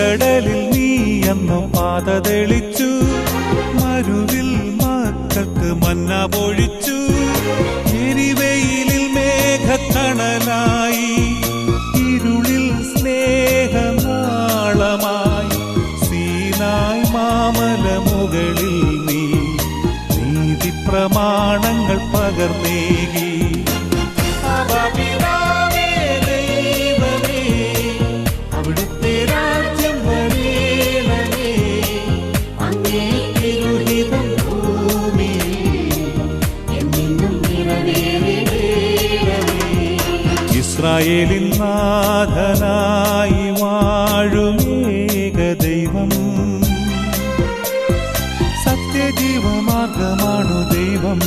ചെങ്കടലിൽ നീ അന്നു പാത തെളിച്ചു, മരുവിൽ മക്കൾക്ക് മന്ന പൊഴിച്ചു. എരിവെയിലിൽ മേഘക്കണലായി, ഇരുളിൽ സ്നേഹനാളമായി. സീനായ് മാമല മുകളിൽ നീ നീതി പ്രമാണങ്ങൾ പകർന്നേകി. അവിടുത്തെ രാജ്യം വരേണമേ, അങ്ങേ തിരുഹിതം ഭൂമിയിൽ എന്നും നിറവേറേണമേ. ഇസ്രായേലിൻ നാഥനായി വാഴുമേക ദൈവം, സത്യജീവമാർഗമാണു ദൈവം.